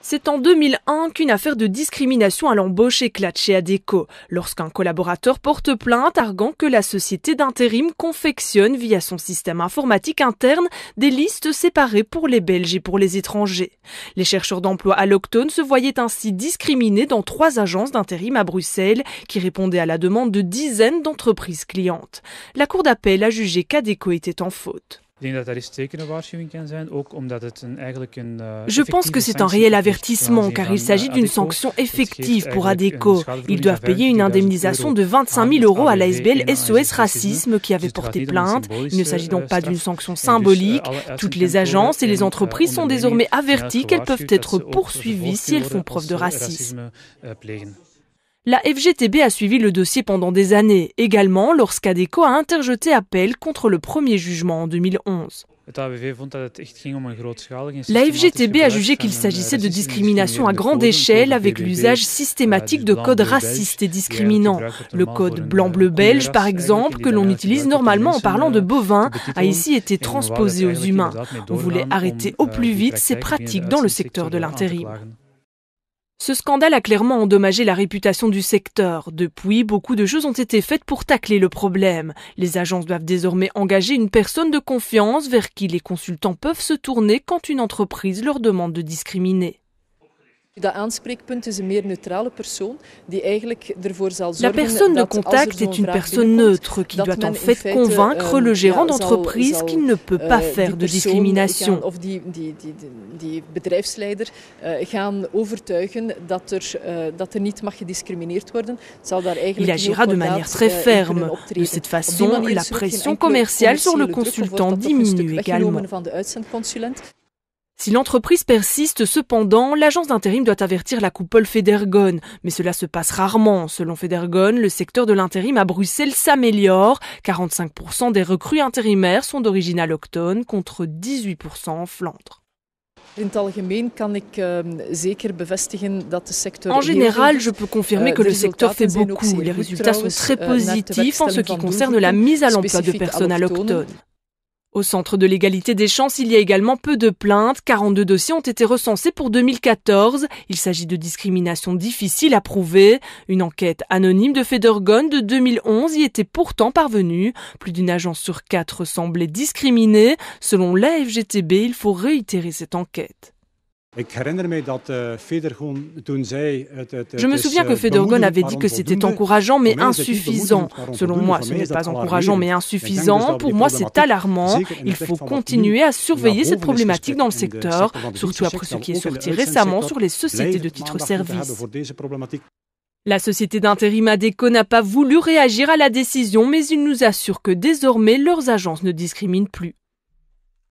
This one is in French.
C'est en 2001 qu'une affaire de discrimination à l'embauche éclate chez Adecco, lorsqu'un collaborateur porte plainte arguant que la société d'intérim confectionne via son système informatique interne des listes séparées pour les Belges et pour les étrangers. Les chercheurs d'emploi allochtones se voyaient ainsi discriminés dans 3 agences d'intérim à Bruxelles qui répondaient à la demande de dizaines d'entreprises clientes. La Cour d'appel a jugé qu'Adecco était en faute. Je pense que c'est un réel avertissement car il s'agit d'une sanction effective pour Adecco. Ils doivent payer une indemnisation de 25 000 € à l'ASBL SOS Racisme qui avait porté plainte. Il ne s'agit donc pas d'une sanction symbolique. Toutes les agences et les entreprises sont désormais averties qu'elles peuvent être poursuivies si elles font preuve de racisme. La FGTB a suivi le dossier pendant des années, également lorsqu'Adecco a interjeté appel contre le premier jugement en 2011. La FGTB a jugé qu'il s'agissait de discrimination à grande échelle avec l'usage systématique de codes racistes et discriminants. Le code blanc-bleu belge, par exemple, que l'on utilise normalement en parlant de bovins, a ici été transposé aux humains. On voulait arrêter au plus vite ces pratiques dans le secteur de l'intérim. Ce scandale a clairement endommagé la réputation du secteur. Depuis, beaucoup de choses ont été faites pour tacler le problème. Les agences doivent désormais engager une personne de confiance vers qui les consultants peuvent se tourner quand une entreprise leur demande de discriminer. La personne de contact est une personne neutre qui doit en fait convaincre le gérant d'entreprise qu'il ne peut pas faire de discrimination. Il agira de manière très ferme. De cette façon, la pression commerciale sur le consultant diminue également. Si l'entreprise persiste cependant, l'agence d'intérim doit avertir la coupole Federgon. Mais cela se passe rarement. Selon Federgon, le secteur de l'intérim à Bruxelles s'améliore. 45% des recrues intérimaires sont d'origine allochtone contre 18% en Flandre. En général, je peux confirmer que le secteur fait beaucoup. Les résultats sont très positifs en ce qui concerne la mise à l'emploi de personnes allochtones. Au Centre de l'égalité des chances, il y a également peu de plaintes. 42 dossiers ont été recensés pour 2014. Il s'agit de discrimination difficile à prouver. Une enquête anonyme de Federgon de 2011 y était pourtant parvenue. Plus d'une agence sur 4 semblait discriminée. Selon la FGTB, il faut réitérer cette enquête. Je me souviens que Federgon avait dit que c'était encourageant mais insuffisant. Selon moi, ce n'est pas encourageant mais insuffisant. Pour moi, c'est alarmant. Il faut continuer à surveiller cette problématique dans le secteur, surtout après ce qui est sorti récemment sur les sociétés de titres-services. La société d'intérim Adecco n'a pas voulu réagir à la décision, mais il nous assure que désormais, leurs agences ne discriminent plus.